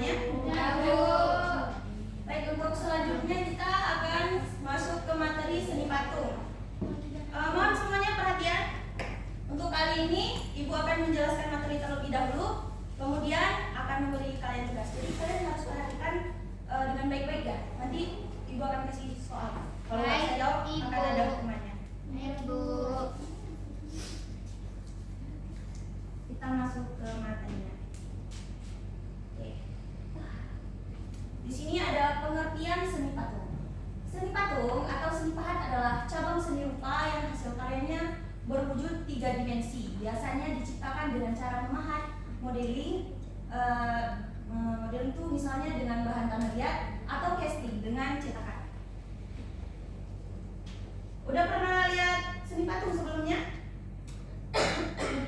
semuanya? Ya, Bu. Baik, untuk selanjutnya kita akan masuk ke materi seni patung. Mohon semuanya perhatian. Untuk kali ini Ibu akan menjelaskan materi terlebih dahulu, kemudian akan memberi kalian tugas. Jadi kalian harus perhatikan dengan baik-baik ya. Nanti Ibu akan kasih soal. Kalau nggak bisa jawab, akan ada hukumannya. Baik, Bu. Kita masuk ke materinya. Oke. Di sini ada pengertian seni patung. Seni patung atau seni pahat adalah cabang seni rupa yang hasil karyanya berwujud 3 dimensi. Biasanya diciptakan dengan cara memahat, modeling. Modeling itu misalnya dengan bahan tanah liat atau casting dengan cetakan. Udah pernah lihat seni patung sebelumnya?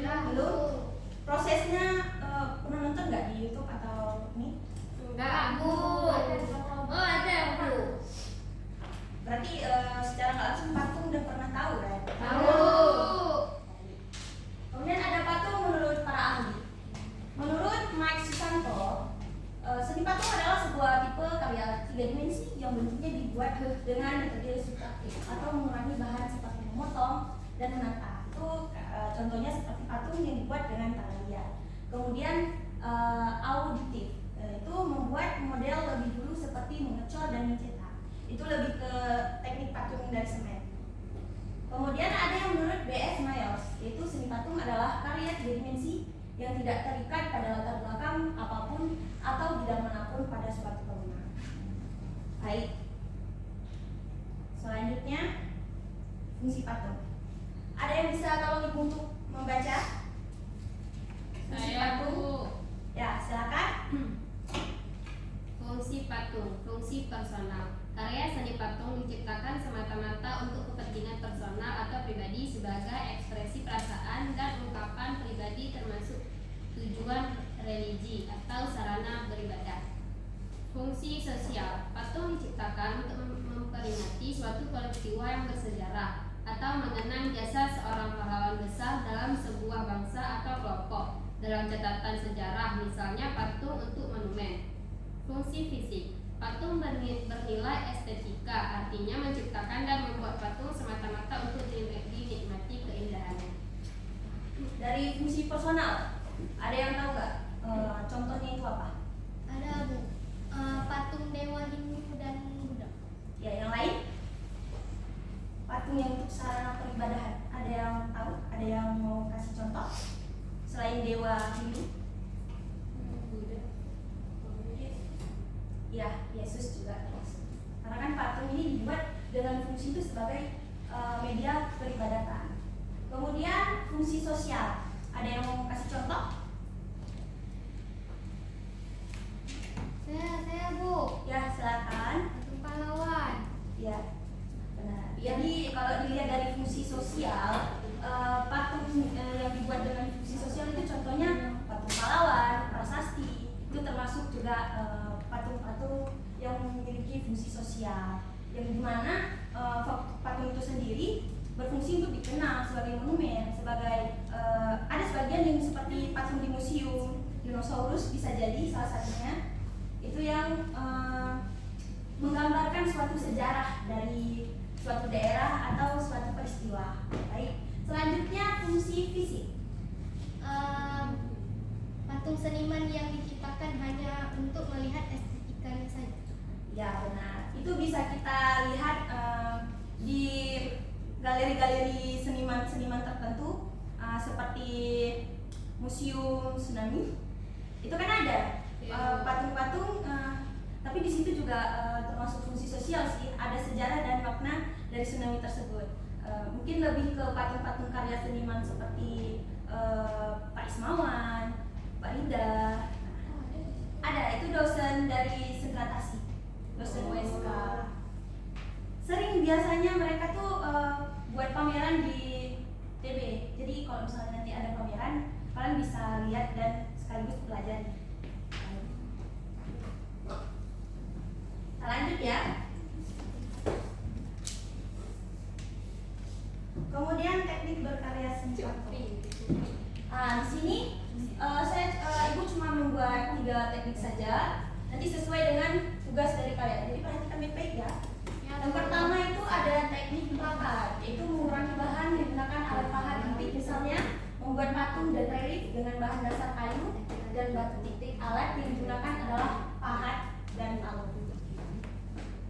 Belum? Prosesnya pernah nonton nggak di YouTube atau ini? Enggak, Bu. Oh, ada, Bu. Berarti secara nggak langsung patung udah pernah tahu kan? Tahu. Kemudian ada patung menurut para ahli. Menurut Mike Susanto, seni patung adalah sebuah tipe karya 3 dimensi yang bentuknya dibuat dengan metode subtraktif atau mengurangi bahan seperti memotong dan menata. Itu contohnya seperti patung yang dibuat dengan tanah liat. Kemudian auditif, itu membuat model lebih dulu seperti mengecor dan mencetak. Itu lebih ke teknik patung dari semen. Kemudian ada yang menurut B.F. Myers, yaitu seni patung adalah karya 3 dimensi yang tidak terikat pada latar belakang apapun atau bidang manapun pada suatu bangunan. Baik. Selanjutnya fungsi patung. Ada yang bisa tolong Ibu untuk membaca? Fungsi Saya, patung. Bu. Ya, silakan. Fungsi patung, fungsi personal. Karya seni patung diciptakan semata-mata untuk kepentingan personal atau pribadi sebagai ekspresi perasaan dan ungkapan pribadi termasuk tujuan religi atau sarana beribadah. Fungsi sosial. Patung diciptakan untuk memperingati suatu peristiwa yang bersejarah atau mengenang jasa seorang pahlawan besar dalam sebuah bangsa atau kelompok. Dalam catatan sejarah, misalnya patung untuk monumen. Fungsi fisik. Patung bernilai estetika, artinya menciptakan dan membuat patung semata-mata untuk dinikmati keindahannya. Dari fungsi personal, ada yang tahu nggak? Contohnya itu apa? Ada, Bu. Patung dewa Hindu dan Buddha. Ya, yang lain? Patung yang untuk sarana peribadahan. Ada yang tahu? Ada yang mau kasih contoh? Selain dewa Hindu? Ya, Yesus juga termasuk. Karena kan patung ini dibuat dengan fungsi itu sebagai media peribadatan. Kemudian fungsi sosial. Ada yang mau kasih contoh? Saya, Bu. Ya, silakan. Patung pahlawan. Ya, benar. Jadi kalau dilihat dari fungsi sosial, patung yang dibuat dengan fungsi sosial itu contohnya patung pahlawan, prasasti. Itu termasuk juga patung-patung yang memiliki fungsi sosial, yang dimana patung itu sendiri berfungsi untuk dikenal sebagai monumen, sebagai ada sebagian yang seperti patung di museum dinosaurus bisa jadi salah satunya, itu yang menggambarkan suatu sejarah dari suatu daerah atau suatu peristiwa. Baik, selanjutnya fungsi fisik. Patung seniman yang diciptakan hanya untuk melihat estetikanya saja. Ya, benar. Itu bisa kita lihat di galeri-galeri seniman-seniman tertentu, seperti Museum Tsunami. Itu kan ada patung-patung, tapi di situ juga termasuk fungsi sosial sih. Ada sejarah dan makna dari tsunami tersebut. Mungkin lebih ke patung-patung karya seniman seperti Pak Ismawan, Pak Rida. Ada, itu dosen dari Senratasi, dosen USK. Sering biasanya mereka tuh buat pameran di TB. Jadi kalau misalnya nanti ada pameran, kalian bisa lihat dan sekaligus pelajari. Kita lanjut ya. Kemudian teknik berkarya seni patung. Di sini Ibu cuma membuat 3 teknik saja. Nanti sesuai dengan tugas dari kalian. Jadi perhatikan baik-baik ya. Yang pertama itu ada teknik bakar, yaitu mengurangi bahan menggunakan alat pahat titik, misalnya membuat patung dan relief dengan bahan dasar kayu dan batu titik. Alat yang digunakan adalah pahat dan palu.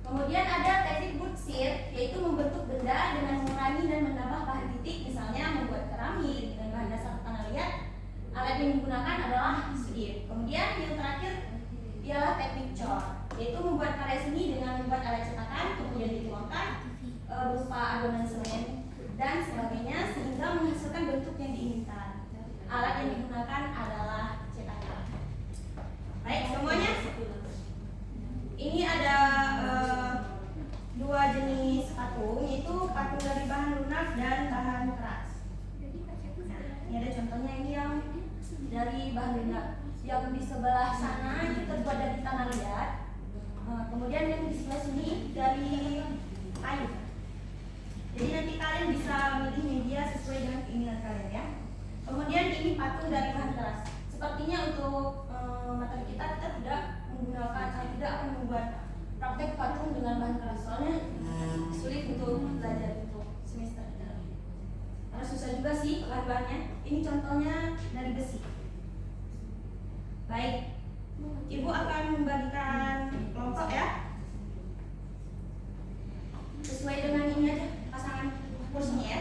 Kemudian ada teknik wood sear, yaitu membentuk benda dengan mengurangi dan menambah bahan titik, misalnya membuat keramik dengan bahan dasar tanah liat. Alat yang digunakan adalah sedir. Kemudian yang terakhir ialah teknik cor, yaitu membuat karya seni dengan membuat alat cetakan, kemudian dituangkan berupa adonan semen dan sebagainya sehingga menghasilkan bentuk yang diinginkan. Alat yang digunakan adalah cetakan. Baik semuanya. Ini ada dua jenis patung, yaitu patung dari bahan lunak dan bahan keras. Nah, ini ada contohnya, ini yang dari bahan lunak. Yang di sebelah sana itu terbuat dari tanah liat. Kemudian yang di sebelah sini dari kayu. Jadi nanti kalian bisa milih media sesuai dengan keinginan kalian ya. Kemudian ini patung dari bahan keras. Sepertinya untuk materi kita tidak menggunakan, tidak akan membuat praktek patung dengan bahan keras, soalnya sulit untuk belajar untuk semester ini. Karena susah juga sih bahan-bahannya. Ini contohnya dari besi. Baik, Ibu akan membagikan kelompok ya, sesuai dengan ini aja pasangan kursinya ya.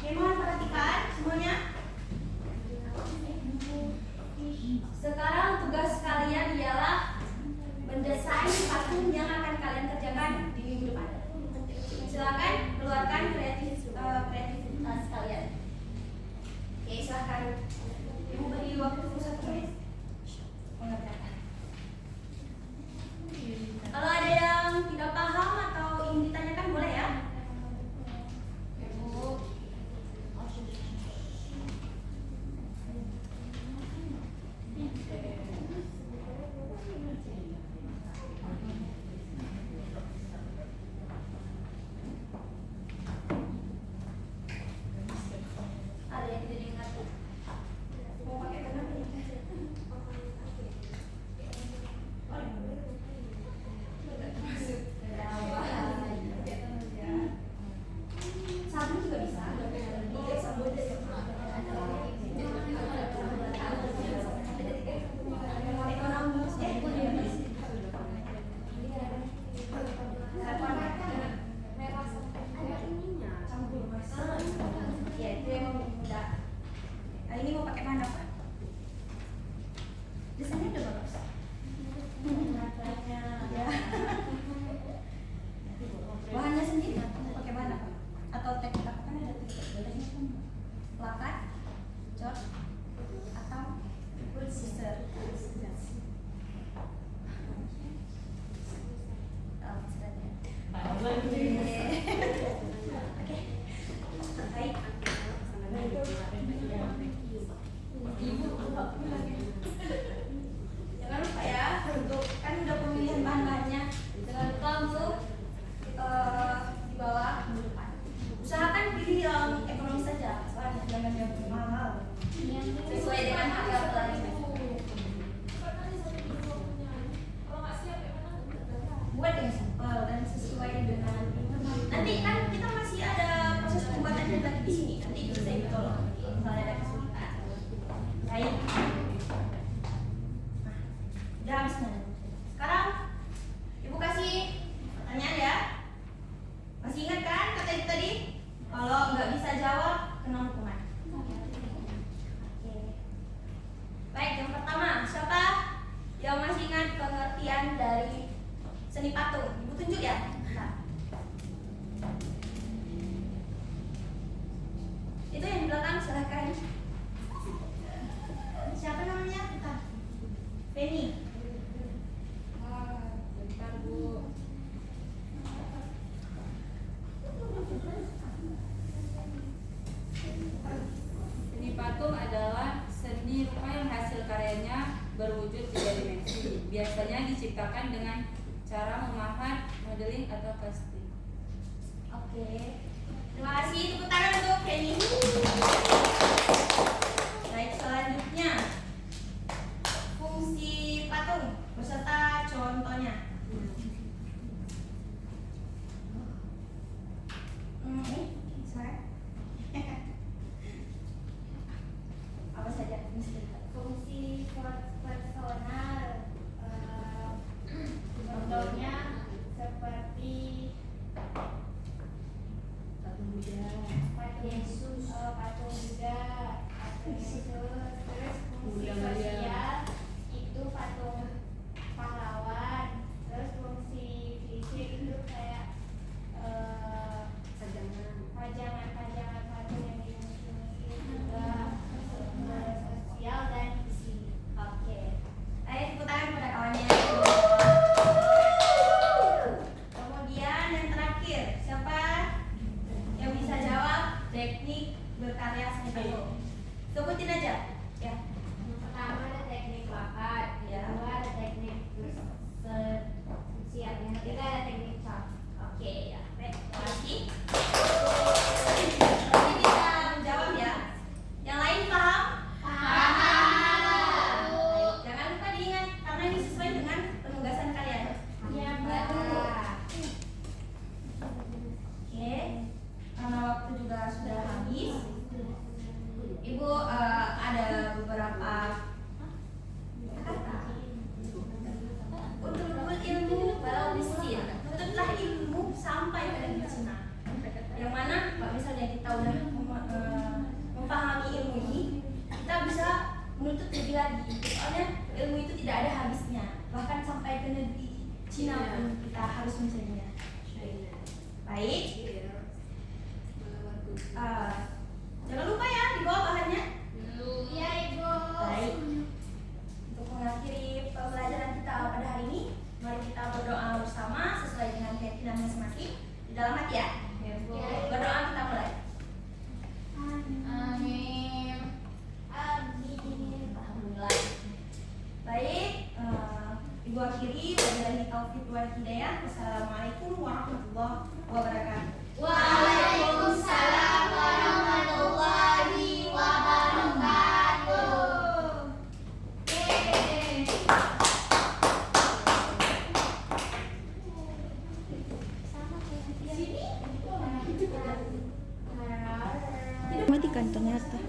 Oke, mohon perhatikan semuanya. Sekarang tugas kalian ialah mendesain patung yang akan kalian kerjakan di minggu depan. Silakan keluarkan kreativitas kalian. Oke, silakan. Ibu beri waktu 1 menit. Mengerjakan. Kalau ada yang tidak paham atau ingin ditanyakan boleh ya. Ada yang tidak diingat? Mau pakai benar ini? Sabun juga bisa. Ya, itu yang mudah. Nah, ini mau pakai bahan apa? Desainnya udah bagus. Ya. Bahannya sendiri mau pakai bahan apa? Atau teknik apa, kan ada teknik plakat, cor, atau scissor. Oke. Baik. Jangan lupa ya, untuk kan udah pemilihan bahan-bahannya. Jangan lupa untuk di bawah minggu depan. Usahakan pilih yang ekonomi saja, soalnya jangan yang mahal. Sesuai dengan harga pelajaran. Buat yang simpel dan sesuai dengan. Nanti kan kita masih ada proses pembuatannya lagi di sini. Nanti bisa ditolong misalnya ada kesulitan. Baik. berwujud 3 dimensi. Biasanya diciptakan dengan cara memahat, modeling, atau casting. Oke. Terima kasih, tepuk tangan untuk Kenny. Baik, selanjutnya fungsi patung beserta contohnya. Ini silakan. Apa saja Fungsi personal, contohnya seperti patung Yesus, patung Buddha, patung Yesus. Terus fungsi sosial itu patung pahlawan. Terus fungsi fisik itu kayak pajangan patung yang di museum juga. Sosial dan isi. Oke. Ayo tepuk tangan pada kawannya. Kemudian yang terakhir, siapa yang bisa jawab teknik berkarya seni patung? Sebutin aja. Ya. Yang pertama ada teknik lakat, yang kedua ada teknik siap, yang ketiga ada teknik cap. Oke, ya. Baik, terima kasih. Ini bisa menjawab ya. Yang lain paham? Baik, jangan lupa diingat karena ini sesuai dengan penugasan kalian. Ya, Oke, karena waktu juga sudah habis, Ibu ada beberapa kata. Utul ilmu walau bisin, tutuplah ilmu sampai pada Cina. Yang mana, Pak, misalnya kita udah memahami ilmu ini, kita bisa menuntut lebih lagi. Soalnya ilmu itu tidak ada habisnya, bahkan sampai ke negeri Cina pun kita harus mencarinya. Baik. Jangan lupa ya dibawa bahannya. Iya, Ibu. Baik. Untuk mengakhiri pembelajaran kita pada hari ini, mari kita berdoa bersama sesuai dengan keyakinan masing-masing di dalam hati ya. Berdoa kita mulai. Amin. Alhamdulillah. Baik, Ibu akhiri wabillahi taufiq wal hidayah. Wassalamualaikum warahmatullahi wabarakatuh. Waalaikumsalam warahmatullahi wabarakatuh. Matikan ternyata.